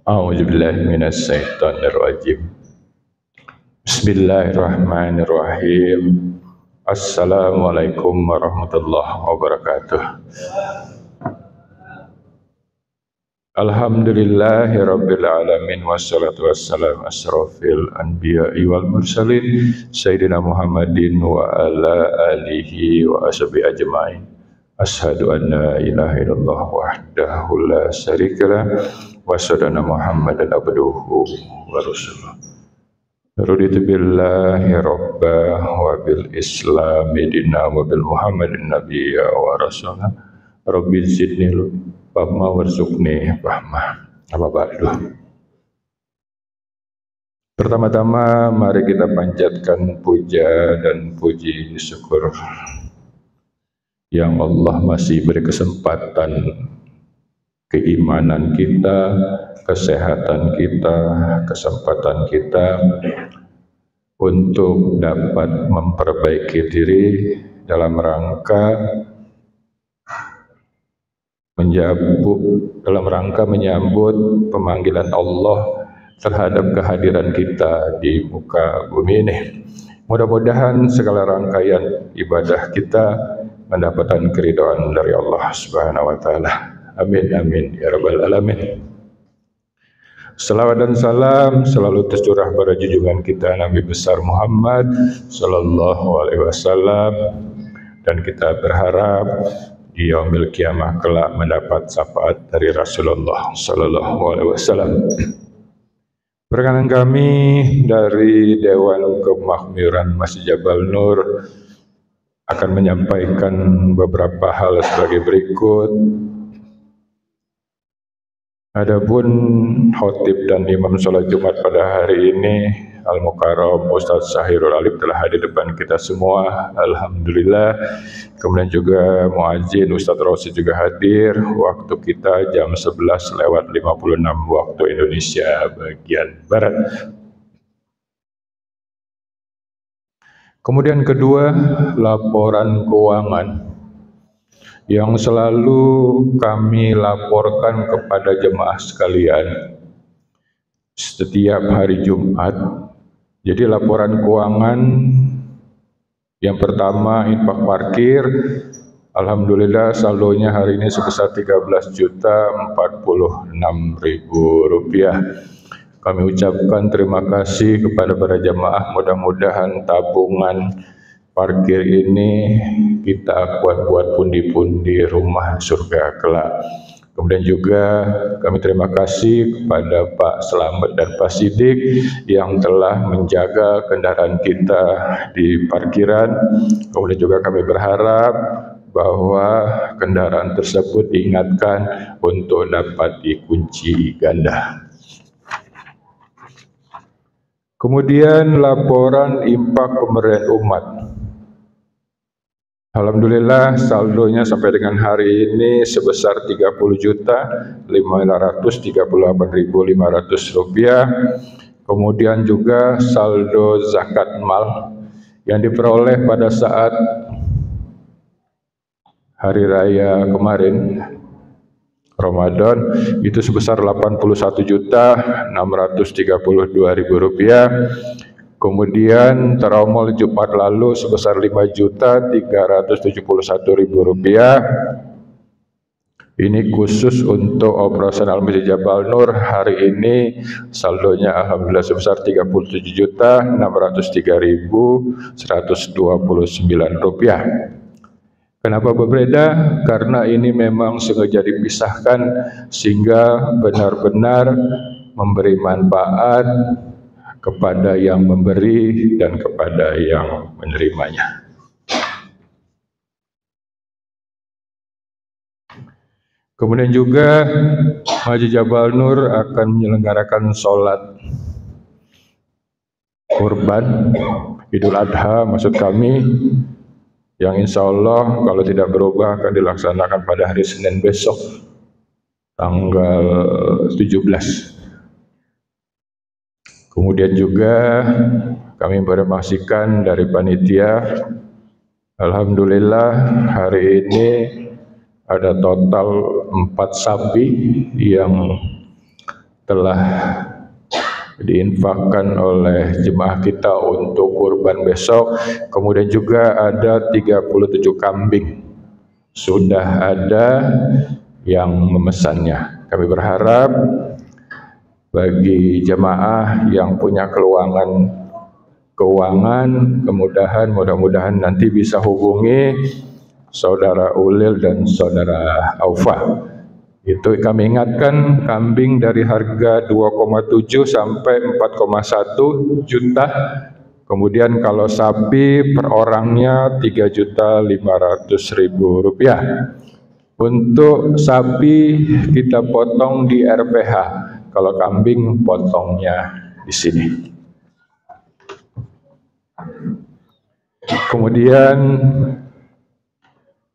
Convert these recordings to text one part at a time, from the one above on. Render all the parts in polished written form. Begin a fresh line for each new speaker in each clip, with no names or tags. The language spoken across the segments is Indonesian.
A'udzubillahi minasyaitonirrajim. Bismillahirrahmanirrahim. Assalamualaikum warahmatullahi wabarakatuh. Alhamdulillahi rabbil alamin wassalatu wassalamu asrofil anbiya'i wal mursalin Sayyidina Muhammadin wa ala alihi wa ashabihi ajma'in. Ashhadu an la ilaha illallah wahdahu la syarikalah wa asyhadu anna Muhammadan abduhu wa rasuluh. Raditu billahi rabba wa bil islami dina wa bil Muhammadin nabiyya wa rasulah. Rabbi zidni fahma warzuqni fahma. Amma ba'du. Pertama-tama mari kita panjatkan puja dan puji syukur yang Allah masih beri kesempatan keimanan kita, kesehatan kita, kesempatan kita untuk dapat memperbaiki diri dalam rangka menyambut pemanggilan Allah terhadap kehadiran kita di muka bumi ini. Mudah-mudahan segala rangkaian ibadah kita mendapatkan keridhaan dari Allah Subhanahu wa taala. Amin amin ya rabbal alamin. Salawat dan salam selalu tercurah pada junjungan kita Nabi besar Muhammad sallallahu alaihi wasallam, dan kita berharap di yaumil kiamah kelak mendapat syafaat dari Rasulullah sallallahu alaihi wasallam. Perkenan kami dari Dewan Kemakmuran Masjid Jabal Nur akan menyampaikan beberapa hal sebagai berikut. Adapun khotib dan imam sholat Jumat pada hari ini Al-Mukarram Ustaz Sahirul Alim telah hadir depan kita semua, alhamdulillah. Kemudian juga muadzin Ustaz Rosi juga hadir. Waktu kita jam 11:56 waktu Indonesia bagian barat. Kemudian kedua, laporan keuangan yang selalu kami laporkan kepada jemaah sekalian setiap hari Jumat. Jadi laporan keuangan yang pertama, infak parkir, alhamdulillah saldonya hari ini sebesar Rp13.046.000. Kami ucapkan terima kasih kepada para jemaah. Mudah-mudahan tabungan parkir ini kita buat pundi-pundi rumah surga kelak. Kemudian juga kami terima kasih kepada Pak Slamet dan Pak Sidik yang telah menjaga kendaraan kita di parkiran. Kemudian juga kami berharap bahwa kendaraan tersebut diingatkan untuk dapat dikunci ganda. Kemudian laporan infak pemberian umat. Alhamdulillah saldonya sampai dengan hari ini sebesar Rp30.538.500. Kemudian juga saldo zakat mal yang diperoleh pada saat hari raya kemarin Ramadan itu sebesar Rp81.632.000. Kemudian tarawih Jumat lalu sebesar Rp5.371.000. Ini khusus untuk operasional Masjid Jabal Nur. Hari ini saldonya alhamdulillah sebesar Rp37.603.129. Kenapa berbeda? Karena ini memang sengaja dipisahkan sehingga benar-benar memberi manfaat kepada yang memberi dan kepada yang menerimanya. Kemudian juga Masjid Jabal Nur akan menyelenggarakan sholat kurban Idul Adha maksud kami, yang insya Allah kalau tidak berubah akan dilaksanakan pada hari Senin besok tanggal 17. Kemudian juga kami informasikan dari panitia, alhamdulillah hari ini ada total 4 sapi yang telah diinfakkan oleh jemaah kita untuk kurban besok. Kemudian juga ada 37 kambing sudah ada yang memesannya. Kami berharap bagi jemaah yang punya keuangan, mudah-mudahan nanti bisa hubungi Saudara Ulil dan Saudara Aufa. Itu kami ingatkan, kambing dari harga 2,7 sampai 4,1 juta. Kemudian kalau sapi per orangnya 3.500.000 rupiah. Untuk sapi kita potong di RPH, kalau kambing potongnya di sini. Kemudian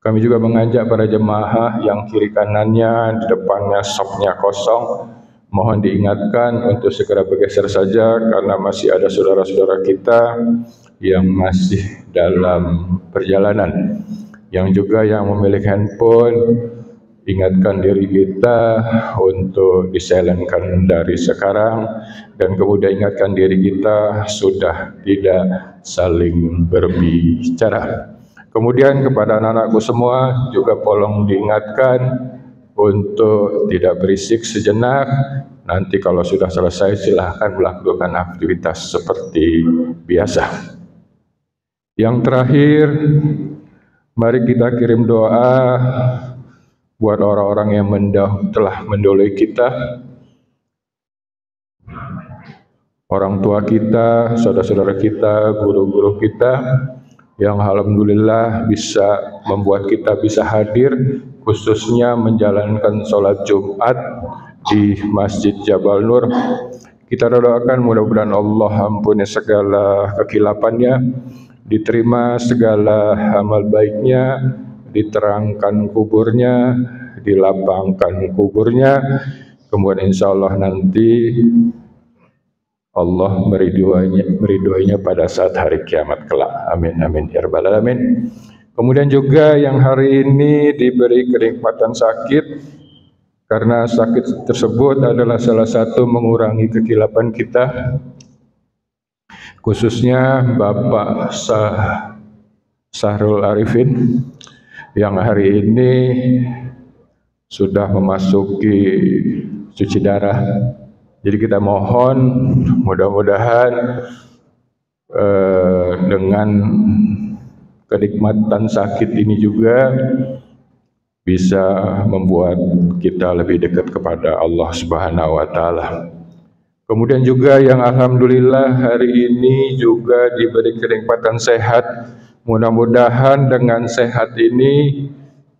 kami juga mengajak para jemaah yang kiri kanannya, di depannya sopnya kosong, mohon diingatkan untuk segera bergeser saja karena masih ada saudara-saudara kita yang masih dalam perjalanan. Yang juga yang memiliki handphone, ingatkan diri kita untuk disilentkan dari sekarang, dan kemudian ingatkan diri kita sudah tidak saling berbicara. Kemudian kepada anak-anakku semua juga tolong diingatkan untuk tidak berisik sejenak. Nanti kalau sudah selesai silahkan melakukan aktivitas seperti biasa. Yang terakhir, mari kita kirim doa buat orang-orang yang telah mendahului kita, orang tua kita, saudara-saudara kita, guru-guru kita, yang alhamdulillah bisa membuat kita bisa hadir, khususnya menjalankan sholat Jumat di Masjid Jabal Nur. Kita doakan mudah-mudahan Allah ampuni segala kekilapannya, diterima segala amal baiknya, diterangkan kuburnya, dilapangkan kuburnya, kemudian insya Allah nanti Allah meridhoinya pada saat hari kiamat kelak. Amin amin ya rabbal alamin. Kemudian juga yang hari ini diberi kenikmatan sakit, karena sakit tersebut adalah salah satu mengurangi kekilapan kita, khususnya Bapak Sahrul Arifin yang hari ini sudah memasuki cuci darah. Jadi kita mohon mudah-mudahan dengan kenikmatan sakit ini juga bisa membuat kita lebih dekat kepada Allah Subhanahu wa taala. Kemudian juga yang alhamdulillah hari ini juga diberi kenikmatan sehat. Mudah-mudahan dengan sehat ini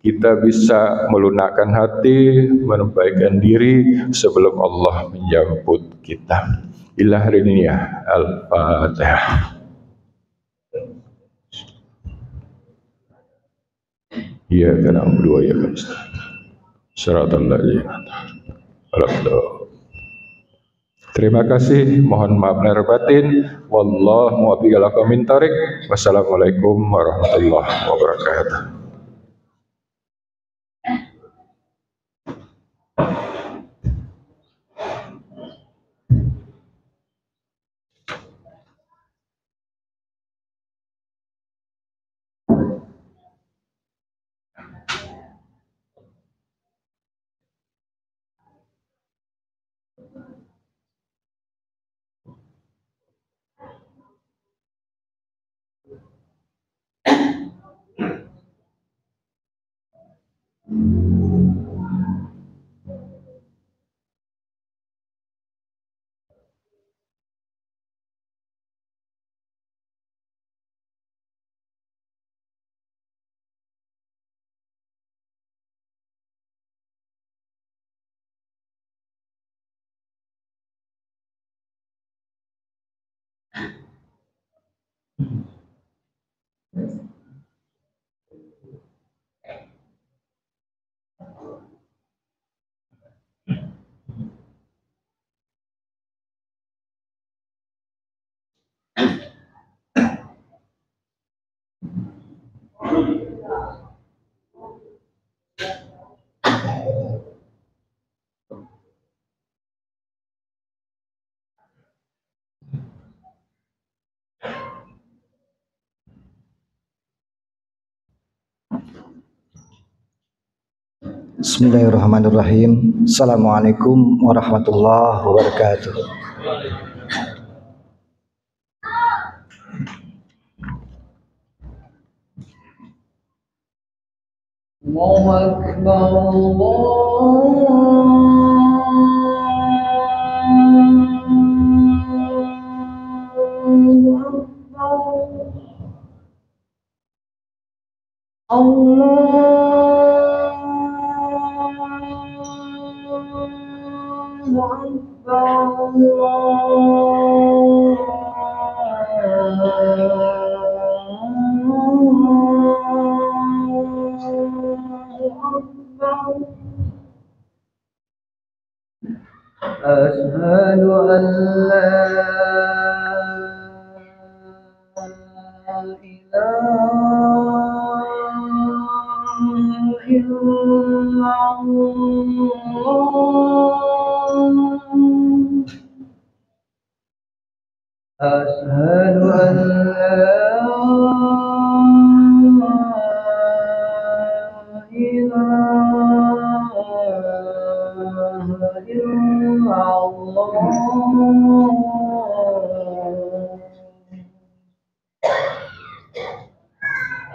kita bisa melunakkan hati, menampaikan diri sebelum Allah menjemput kita. Ila hari ini ya, Al-Fatihah. Ya kana berdua ya kan. Siratal ladzina. Terima kasih, mohon maaf lahir batin. Wallahu muwaffiq ila aqwamit thoriq. Wassalamualaikum warahmatullahi wabarakatuh.
Bismillahirrahmanirrahim. Assalamualaikum warahmatullahi wabarakatuh.
Allahu Akbar, أشهد أن لا إله إلا الله أشهد أن لا إله إلا الله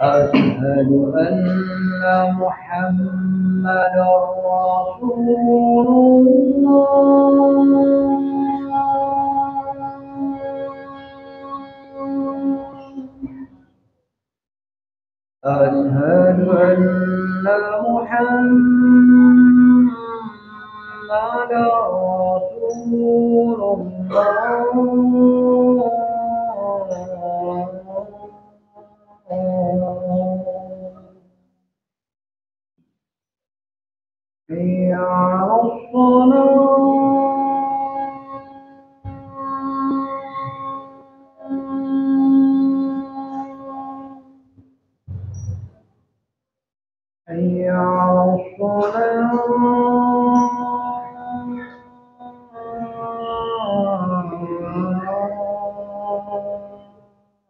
أشهد أن محمدا رسول الله أشهد أن محمدا رسول الله حي على حي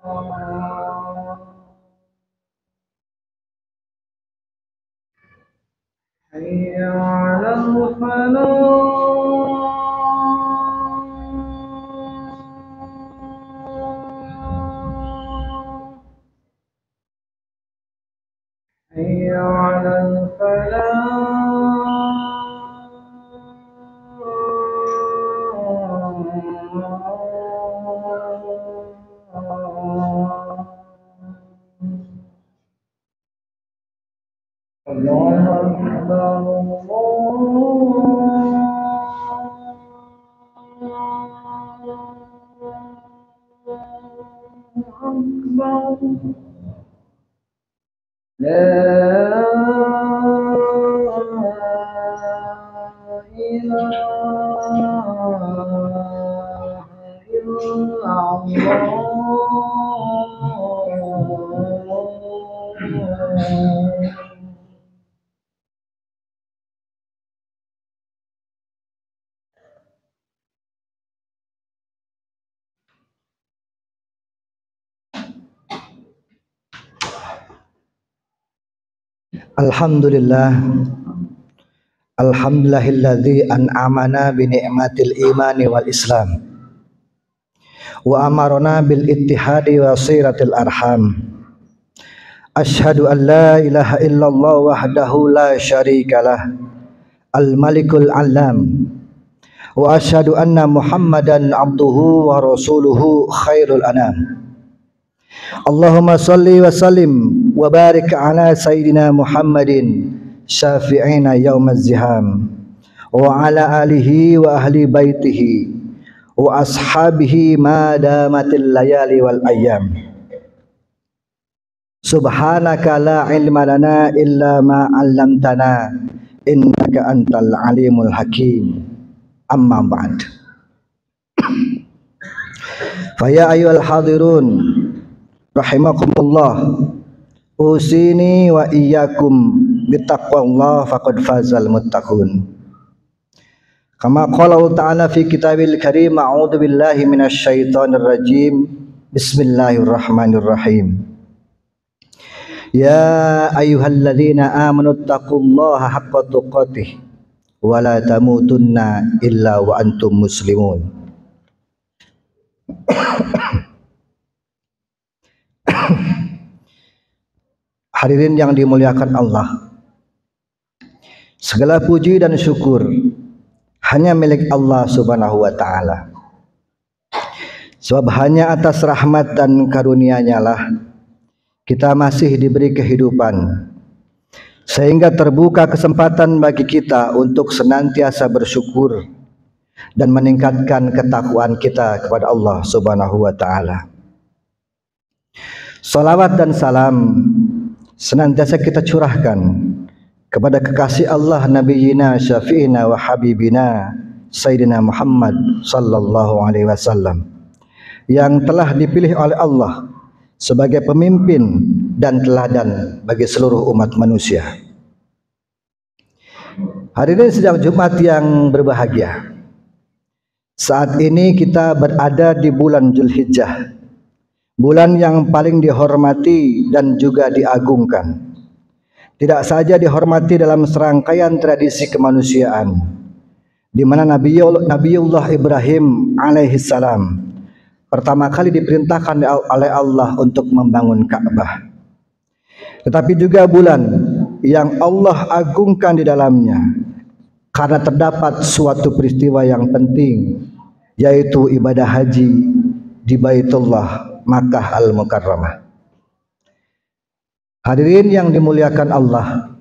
على حي على الفلاح حي على الفلاح الله أكبر الله أكبر لا إله إلا الله
Alhamdulillah. Alhamdulillahilladzi an'amana bi ni'matil imani wal islam wa amarna bil ittihadi wa siratil arham. Asyhadu an la ilaha illallah wahdahu la syarikalah al malikul alam wa asyhadu anna muhammadan abduhu wa rasuluhu khairul anam. Allahumma salli wa sallim wa barik ala sayyidina Muhammadin syafi'ina yaumaz ziham wa ala alihi wa ahli baitihi wa ashabihi ma damatil layali wal ayyam. Subhanaka la ilma lana illa ma 'allamtana innaka antal alimul hakim. Amma ba'd. Fa ya ayyuhal hadirun rahimakumullah, usini wa iyyakum bittaqwallah faqad fazal muttaqun. Kama qala Allah ta'ala fi kitabil karim, a'udzu billahi minasy syaithanir rajim. Bismillahirrahmanirrahim. Ya ayyuhalladzina amanu taqullaha haqqa tuqatih wa la tamutunna illa wa antum muslimun. Hadirin yang dimuliakan Allah, segala puji dan syukur hanya milik Allah Subhanahu wa taala. Sebab hanya atas rahmat dan karunia-Nya lah kita masih diberi kehidupan, sehingga terbuka kesempatan bagi kita untuk senantiasa bersyukur dan meningkatkan ketakwaan kita kepada Allah Subhanahu wa taala. Salawat dan salam senantiasa kita curahkan kepada kekasih Allah Nabiyina Syafi'ina wa Habibina Sayyidina Muhammad sallallahu alaihi wasallam, yang telah dipilih oleh Allah sebagai pemimpin dan teladan bagi seluruh umat manusia. Hadirin sidang Jumat yang berbahagia, saat ini kita berada di bulan Zulhijjah, bulan yang paling dihormati dan juga diagungkan. Tidak saja dihormati dalam serangkaian tradisi kemanusiaan, di mana Nabiullah Ibrahim alaihissalam pertama kali diperintahkan oleh Allah untuk membangun Ka'bah, tetapi juga bulan yang Allah agungkan di dalamnya karena terdapat suatu peristiwa yang penting, yaitu ibadah haji di Baitullah Makkah Al-Mukarramah. Hadirin yang dimuliakan Allah,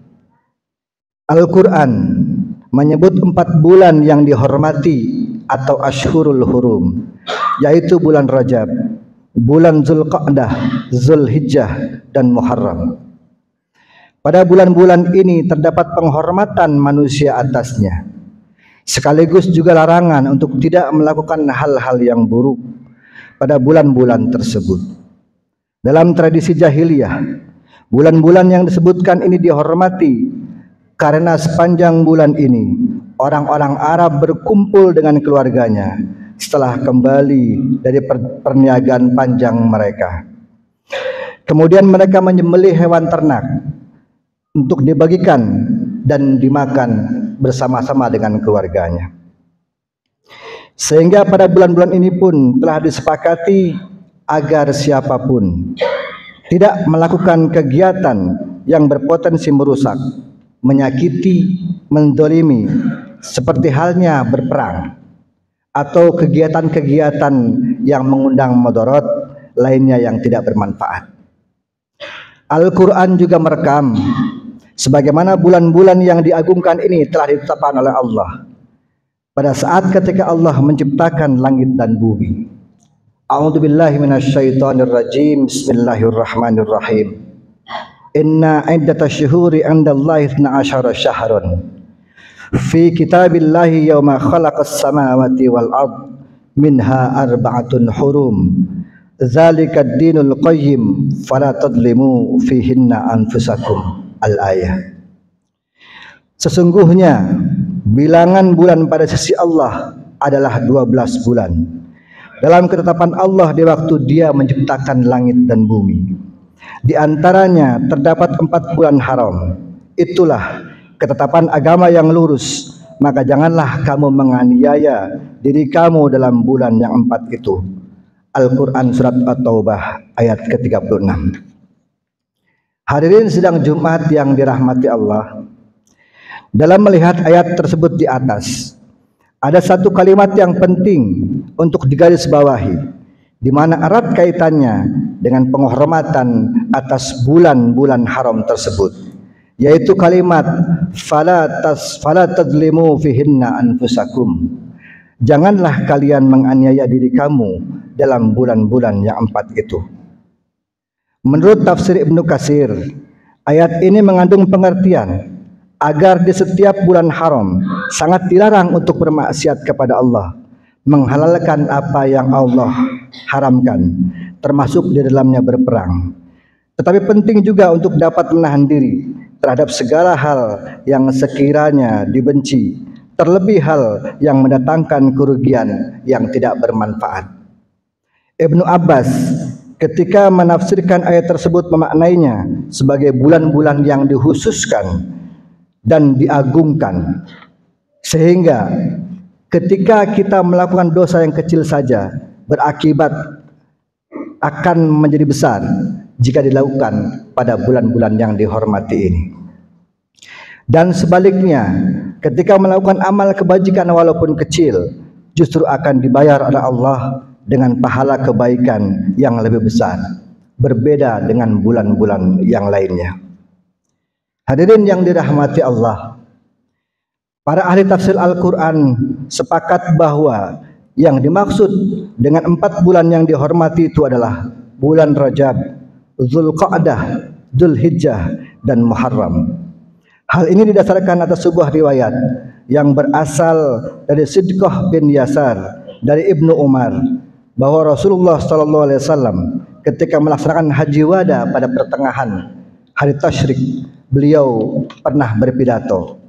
Al-Quran menyebut 4 bulan yang dihormati atau Ashhurul Hurum, yaitu bulan Rajab, bulan Zulqa'dah, Zulhijjah, dan Muharram. Pada bulan-bulan ini terdapat penghormatan manusia atasnya, sekaligus juga larangan untuk tidak melakukan hal-hal yang buruk pada bulan-bulan tersebut. Dalam tradisi jahiliyah, bulan-bulan yang disebutkan ini dihormati karena sepanjang bulan ini orang-orang Arab berkumpul dengan keluarganya setelah kembali dari perniagaan panjang mereka. Kemudian mereka menyembelih hewan ternak untuk dibagikan dan dimakan bersama-sama dengan keluarganya. Sehingga pada bulan-bulan ini pun telah disepakati agar siapapun tidak melakukan kegiatan yang berpotensi merusak, menyakiti, mendolimi, seperti halnya berperang atau kegiatan-kegiatan yang mengundang mudarat lainnya yang tidak bermanfaat. Al-Quran juga merekam sebagaimana bulan-bulan yang diagungkan ini telah ditetapkan oleh Allah pada saat ketika Allah menciptakan langit dan bumi. A'udzubillahi minasyaitonirrajim. Bismillahirrahmanirrahim. Inna iddatasyuhuri 'indallahi 12 syahrun fi kitabillahi yauma khalaqas samawati wal ard minha arba'atun hurum dzalika ad-dinul qayyim fala tadlimu fihinna anfusakum. Al-ayah. Sesungguhnya bilangan bulan pada sisi Allah adalah 12 bulan dalam ketetapan Allah di waktu Dia menciptakan langit dan bumi. Di antaranya terdapat 4 bulan haram. Itulah ketetapan agama yang lurus, maka janganlah kamu menganiaya diri kamu dalam bulan yang 4 itu. Al-Quran Surat At-Taubah ayat ke-36. Hadirin sidang Jumat yang dirahmati Allah, dalam melihat ayat tersebut di atas, ada satu kalimat yang penting untuk digarisbawahi, di mana erat kaitannya dengan penghormatan atas bulan-bulan haram tersebut, yaitu kalimat fala tadlimu fihinna anfusakum. Janganlah kalian menganiaya diri kamu dalam bulan-bulan yang 4 itu. Menurut tafsir Ibnu Katsir, ayat ini mengandung pengertian agar di setiap bulan haram sangat dilarang untuk bermaksiat kepada Allah, menghalalkan apa yang Allah haramkan, termasuk di dalamnya berperang. Tetapi penting juga untuk dapat menahan diri terhadap segala hal yang sekiranya dibenci, terlebih hal yang mendatangkan kerugian yang tidak bermanfaat. Ibnu Abbas ketika menafsirkan ayat tersebut memaknainya sebagai bulan-bulan yang dikhususkan dan diagungkan, sehingga ketika kita melakukan dosa yang kecil saja berakibat akan menjadi besar jika dilakukan pada bulan-bulan yang dihormati ini. Dan sebaliknya, ketika melakukan amal kebajikan walaupun kecil, justru akan dibayar oleh Allah dengan pahala kebaikan yang lebih besar, berbeda dengan bulan-bulan yang lainnya. Hadirin yang dirahmati Allah, para ahli tafsir Al-Quran sepakat bahwa yang dimaksud dengan 4 bulan yang dihormati itu adalah bulan Rajab, Zulqa'dah, Dzulhijjah, dan Muharram. Hal ini didasarkan atas sebuah riwayat yang berasal dari Sidqah bin Yasar dari Ibnu Umar, bahwa Rasulullah SAW ketika melaksanakan haji wada pada pertengahan hari tasyrik, beliau pernah berpidato,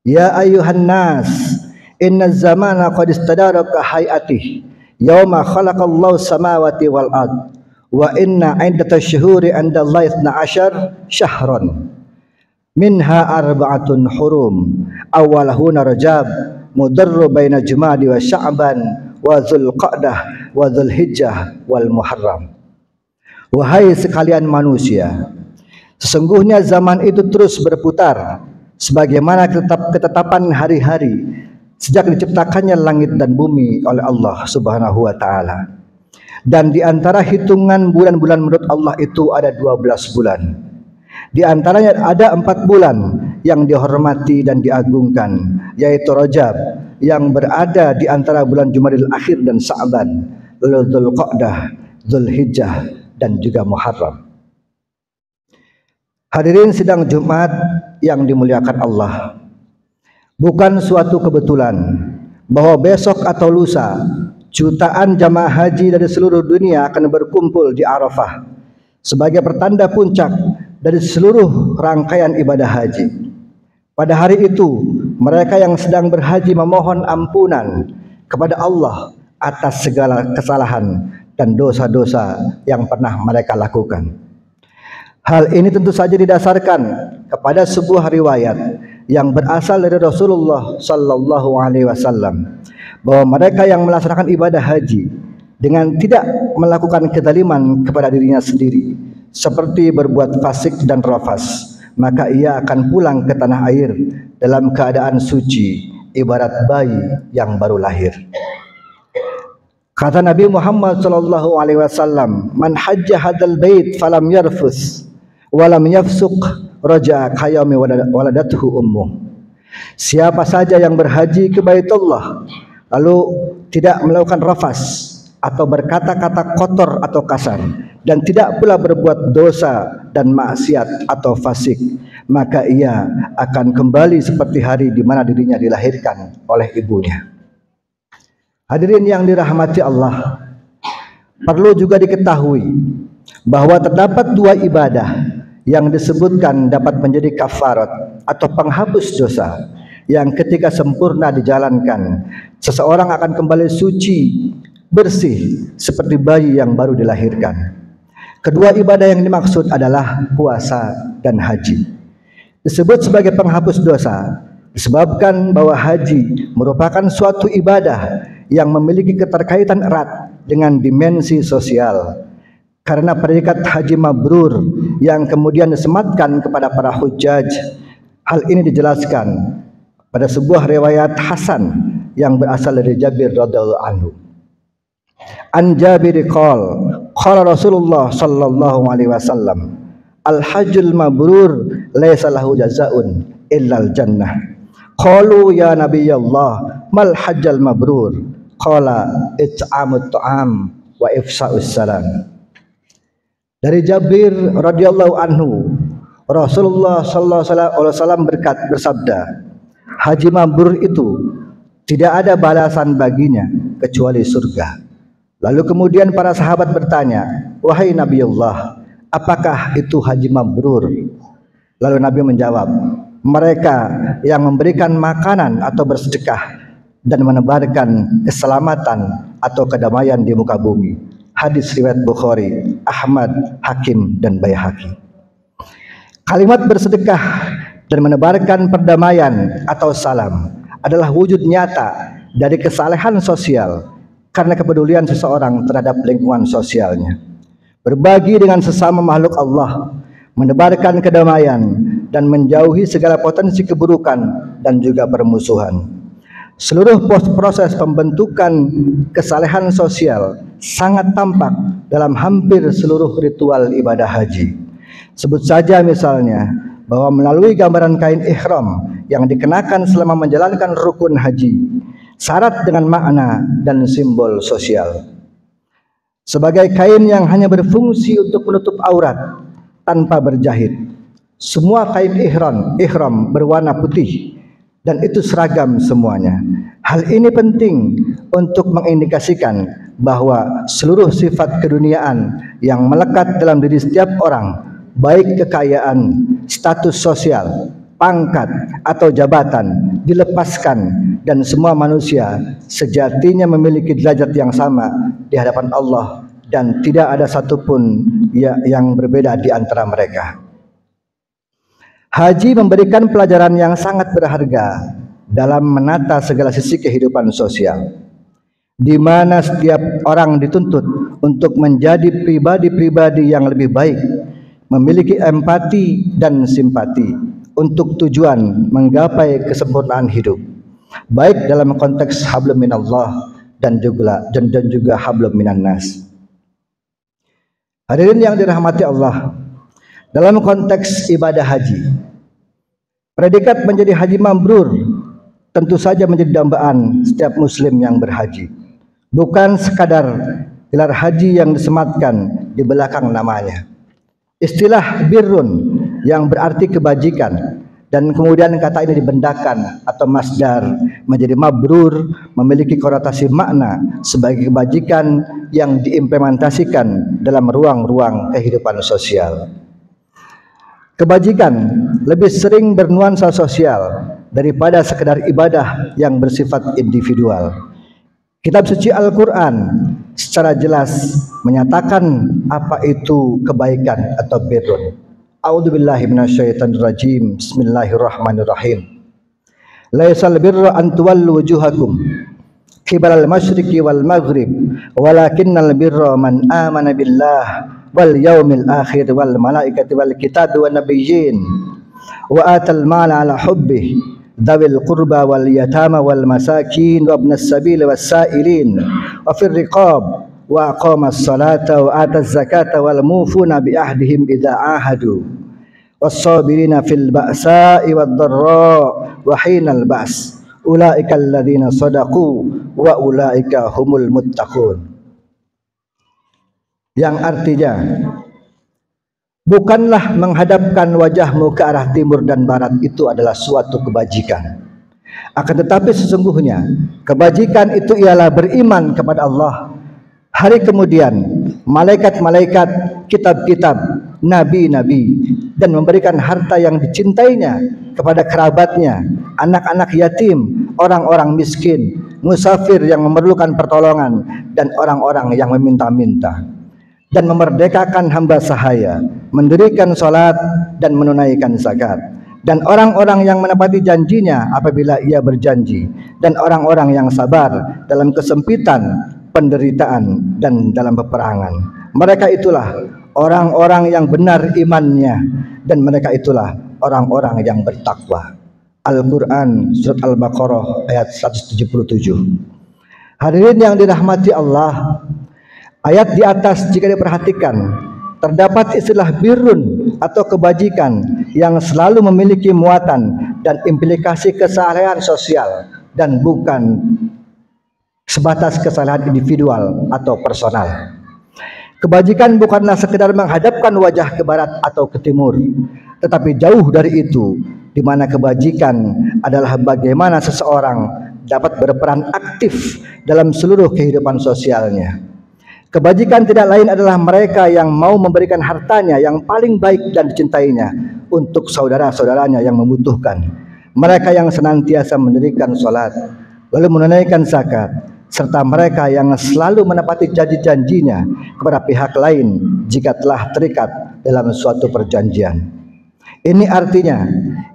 "Ya ayyuhan nas, inna zamana qad istadaraka hay'atih yauma khalaqallahu samawati wal ard wa inna 'iddatash shuhuri 'indallahi 12 syahran minha arba'atun hurum awwalahuna Rajab mudarru baina Jumadi wa Sya'ban wa Zulqa'dah wa Dzulhijjah wal Muharram." Wahai sekalian manusia, sesungguhnya zaman itu terus berputar sebagaimana ketetapan hari-hari sejak diciptakannya langit dan bumi oleh Allah Subhanahu wa taala. Dan di antara hitungan bulan-bulan menurut Allah itu ada 12 bulan. Di antaranya ada 4 bulan yang dihormati dan diagungkan, yaitu Rajab yang berada di antara bulan Jumadil Akhir dan Sya'ban, lalu Dzulqa'dah, Dzulhijjah, dan juga Muharram. Hadirin sidang Jumat yang dimuliakan Allah, bukan suatu kebetulan bahwa besok atau lusa jutaan jamaah haji dari seluruh dunia akan berkumpul di Arafah sebagai pertanda puncak dari seluruh rangkaian ibadah haji. Pada hari itu, mereka yang sedang berhaji memohon ampunan kepada Allah atas segala kesalahan dan dosa-dosa yang pernah mereka lakukan. Hal ini tentu saja didasarkan kepada sebuah riwayat yang berasal dari Rasulullah sallallahu alaihi wasallam, bahwa mereka yang melaksanakan ibadah haji dengan tidak melakukan kezaliman kepada dirinya sendiri, seperti berbuat fasik dan rafas, maka ia akan pulang ke tanah air dalam keadaan suci, ibarat bayi yang baru lahir. Kata Nabi Muhammad sallallahu alaihi wasallam, "Man hajja hadzal bait falam yarfus wa lam yafsuq raja'a kayami waladathu ummuh." Siapa saja yang berhaji ke Baitullah lalu tidak melakukan rafas atau berkata-kata kotor atau kasar, dan tidak pula berbuat dosa dan maksiat atau fasik, maka ia akan kembali seperti hari di mana dirinya dilahirkan oleh ibunya. Hadirin yang dirahmati Allah, perlu juga diketahui bahwa terdapat 2 ibadah yang disebutkan dapat menjadi kafarat atau penghapus dosa, yang ketika sempurna dijalankan, seseorang akan kembali suci, bersih seperti bayi yang baru dilahirkan. Kedua ibadah yang dimaksud adalah puasa dan haji. Disebut sebagai penghapus dosa disebabkan bahwa haji merupakan suatu ibadah yang memiliki keterkaitan erat dengan dimensi sosial. Karena predikat haji mabrur yang kemudian disematkan kepada para hujjaj. Hal ini dijelaskan pada sebuah riwayat hasan yang berasal dari Jabir radhiyallahu anhu. An Jabir qala Rasulullah sallallahu alaihi wasallam, "Al-hajjul mabrur laisa lahu jazaa'un illal jannah." Qalu ya nabiyallah, "Mal hajjal mabrur?" Qala it'amut ta'am wa ifsa'us salam. Dari Jabir radhiyallahu anhu, Rasulullah sallallahu alaihi wasallam bersabda, haji mabrur itu tidak ada balasan baginya kecuali surga. Lalu kemudian para sahabat bertanya, "Wahai Nabi Allah, apakah itu haji mabrur?" Lalu Nabi menjawab, "Mereka yang memberikan makanan atau bersedekah dan menebarkan keselamatan atau kedamaian di muka bumi. Hadis riwayat Bukhari, Ahmad, Hakim, dan Baihaqi. Kalimat bersedekah dan menebarkan perdamaian atau salam adalah wujud nyata dari kesalehan sosial karena kepedulian seseorang terhadap lingkungan sosialnya. Berbagi dengan sesama makhluk Allah, menebarkan kedamaian dan menjauhi segala potensi keburukan dan juga permusuhan. Seluruh proses pembentukan kesalehan sosial sangat tampak dalam hampir seluruh ritual ibadah haji. Sebut saja misalnya bahwa melalui gambaran kain ihram yang dikenakan selama menjalankan rukun haji, syarat dengan makna dan simbol sosial. Sebagai kain yang hanya berfungsi untuk menutup aurat tanpa berjahit, semua kain ihram berwarna putih dan itu seragam semuanya. Hal ini penting untuk mengindikasikan bahwa seluruh sifat keduniaan yang melekat dalam diri setiap orang, baik kekayaan, status sosial, pangkat atau jabatan, dilepaskan dan semua manusia sejatinya memiliki derajat yang sama di hadapan Allah dan tidak ada satupun yang berbeda di antara mereka. Haji memberikan pelajaran yang sangat berharga dalam menata segala sisi kehidupan sosial, di mana setiap orang dituntut untuk menjadi pribadi-pribadi yang lebih baik, memiliki empati dan simpati untuk tujuan menggapai kesempurnaan hidup, baik dalam konteks hablum minallah dan juga hablum minan nas. Hadirin yang dirahmati Allah, dalam konteks ibadah haji, predikat menjadi haji mabrur tentu saja menjadi dambaan setiap muslim yang berhaji, bukan sekadar gelar haji yang disematkan di belakang namanya. Istilah birrun yang berarti kebajikan dan kemudian kata ini dibendakan atau masdar menjadi mabrur, memiliki konotasi makna sebagai kebajikan yang diimplementasikan dalam ruang-ruang kehidupan sosial. Kebajikan lebih sering bernuansa sosial daripada sekedar ibadah yang bersifat individual. Kitab suci Al-Quran secara jelas menyatakan apa itu kebaikan atau birrun. A'udzubillahi minasyaitonirrajim. Bismillahirrahmanirrahim. Laisal birra an tuwallu wujuhakum qibalal masyriqi wal maghrib walakinnal birra man amana billah wal yaumil akhir wal malaikati wal kitabi wan nabiyyin wa atal mala ala hubbih dzawil qurba wal yatama wal masakin wa ibnas sabil was sailin wa fir riqab wa aqamas salata wa ataz zakata wal mufuna bi ahdihim idza ahadu was sabirina fil ba'sa'i wad dharra wa hinal ba's ulaika alladzina sadaqu wa ulaika humul muttaqun. Yang artinya, bukanlah menghadapkan wajahmu ke arah timur dan barat itu adalah suatu kebajikan. Akan tetapi sesungguhnya kebajikan itu ialah beriman kepada Allah, hari kemudian, malaikat-malaikat, kitab-kitab, nabi-nabi, dan memberikan harta yang dicintainya kepada kerabatnya, anak-anak yatim, orang-orang miskin, musafir yang memerlukan pertolongan, dan orang-orang yang meminta-minta, dan memerdekakan hamba sahaya, mendirikan salat dan menunaikan zakat, dan orang-orang yang menepati janjinya apabila ia berjanji, dan orang-orang yang sabar dalam kesempitan, penderitaan, dan dalam peperangan. Mereka itulah orang-orang yang benar imannya, dan mereka itulah orang-orang yang bertakwa. Al-Quran Surat Al-Baqarah ayat 177. Hadirin yang dirahmati Allah, ayat di atas jika diperhatikan terdapat istilah birrun atau kebajikan yang selalu memiliki muatan dan implikasi kesalahan sosial dan bukan sebatas kesalahan individual atau personal. Kebajikan bukanlah sekedar menghadapkan wajah ke barat atau ke timur, tetapi jauh dari itu, di mana kebajikan adalah bagaimana seseorang dapat berperan aktif dalam seluruh kehidupan sosialnya. Kebajikan tidak lain adalah mereka yang mau memberikan hartanya yang paling baik dan dicintainya untuk saudara-saudaranya yang membutuhkan. Mereka yang senantiasa mendirikan salat, lalu menunaikan zakat, serta mereka yang selalu menepati janji-janjinya kepada pihak lain jika telah terikat dalam suatu perjanjian. Ini artinya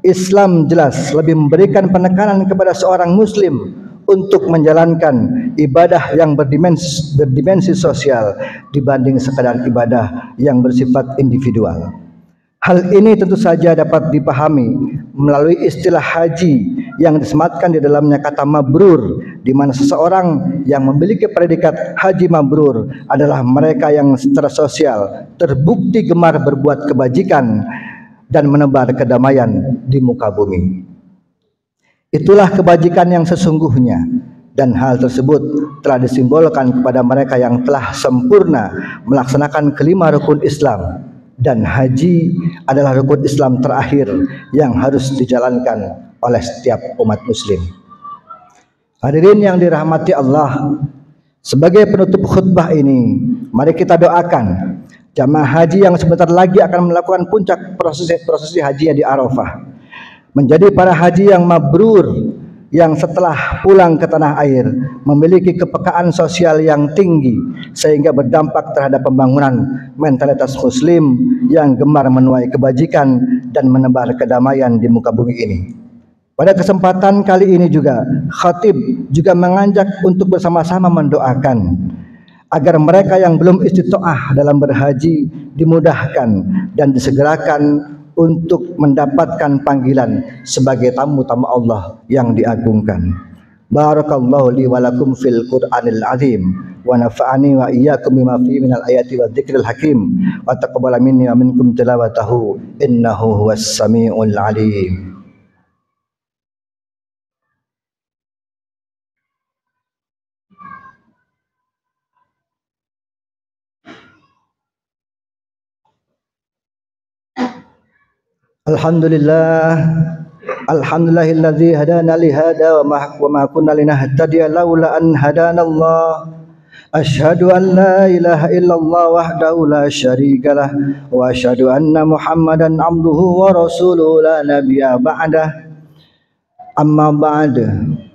Islam jelas lebih memberikan penekanan kepada seorang muslim untuk menjalankan ibadah yang berdimensi sosial dibanding sekadar ibadah yang bersifat individual. Hal ini tentu saja dapat dipahami melalui istilah haji yang disematkan di dalamnya kata mabrur, di mana seseorang yang memiliki predikat haji mabrur adalah mereka yang secara sosial terbukti gemar berbuat kebajikan dan menebar kedamaian di muka bumi. Itulah kebajikan yang sesungguhnya, dan hal tersebut telah disimbolkan kepada mereka yang telah sempurna melaksanakan kelima rukun Islam, dan haji adalah rukun Islam terakhir yang harus dijalankan oleh setiap umat muslim. Hadirin yang dirahmati Allah, sebagai penutup khutbah ini, mari kita doakan jamaah haji yang sebentar lagi akan melakukan puncak prosesi hajinya di Arafah menjadi para haji yang mabrur, yang setelah pulang ke tanah air memiliki kepekaan sosial yang tinggi sehingga berdampak terhadap pembangunan mentalitas muslim yang gemar menuai kebajikan dan menebar kedamaian di muka bumi ini. Pada kesempatan kali ini juga khatib juga mengajak untuk bersama-sama mendoakan agar mereka yang belum istitoah dalam berhaji dimudahkan dan disegerakan untuk mendapatkan panggilan sebagai tamu-tamu Allah yang diagungkan. Barakallahu li wa lakum fil Qur'anil azim wa nafa'ani wa iyyakum bima fihi minal ayati wa dzikril hakim wa taqabbala minni wa minkum tilawatahu innahu huwas samiul alim. Alhamdulillahilladzi hadana li hada wa ma kunna linahtadiya laula an hadana Allah. Asyhadu an la ilaha illallah wahdahu la syarikalah wa asyhadu anna Muhammadan abduhu wa rasuluhu la nabiyya ba'dah. Amma ba'd,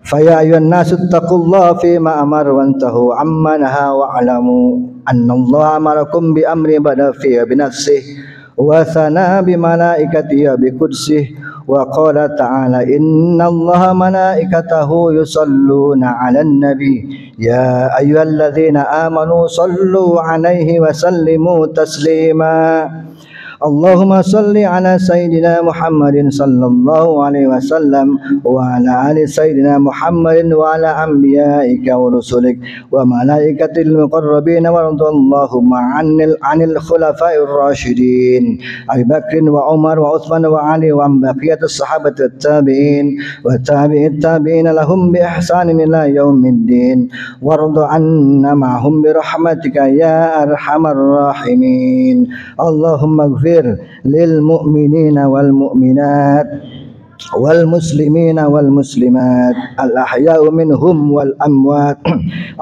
fa ya ayyuhan nasu taqullaha fima amara wa antahu amma naha wa alamu anna Allah amarakum bi amri bada fi bi nafsihi wa sana bi malaikatihi bi qudsih wa qala ta'ala innallaha malaikatahu yusalluna 'alan nabi ya ayyuhalladzina amanu sallu 'alaihi wa sallimu taslima. Allahumma salli ala sayyidina Muhammadin sallallahu alaihi wasallam wa ala ali sayyidina Muhammadin wa ala anbiya'ika wa rusulik wa malaikatil muqarrabin wa radhallahumma 'anil khulafa'ir rasyidin Abi Bakrin wa Umar wa Utsman wa Ali wa baqiyatus sahabati wat tabi'in wa tabi'it tabi'in lahum bi ihsanin ila yaumiddin warḍa 'anna ma'hum bi rahmatika ya arhamar rahimin. Allahumma للمؤمنين والمؤمنات والمسلمين والمسلمات الأحياء منهم والأموات.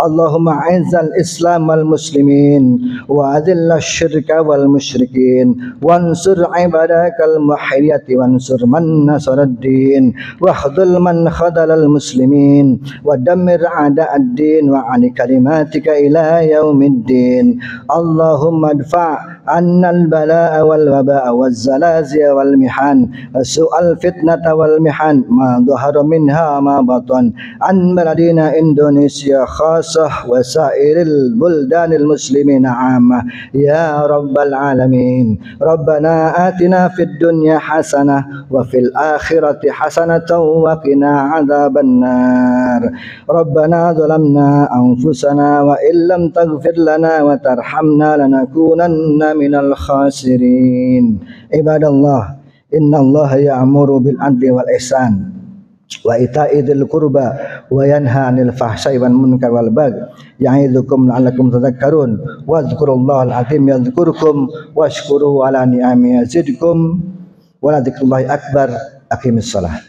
اللهم أعز الإسلام والمسلمين وأذل الشرك والمشركين وانصر عبادك الموحدين وانصر من نصر الدين واخذل من خذل المسلمين ودمر أعداء الدين وعن كلماتك إلى يوم الدين. اللهم ادفع عنا البلاء والوباء والزلازل والمحن وسوء الفتنة والمحن ما ظهر منها ما بطن عن بلدنا إندونيسيا خاصة وسائر البلدان المسلمين عامة يا رب العالمين. ربنا آتنا في الدنيا حسنة وفي الآخرة حسنة وقنا عذاب النار. ربنا ظلمنا أنفسنا وإن لم تغفر لنا وترحمنا لنكونن من الخاسرين. عباد الله إن الله يأمر بالعدل والإحسان وإيتاء ذي القربى وينهى عن الفحشاء والمنكر والبغي يعظكم لعلكم تذكرون واذكروا الله العظيم يذكركم واشكروه على نعمه يزدكم ولذكر الله أكبر. أقيموا الصلاة.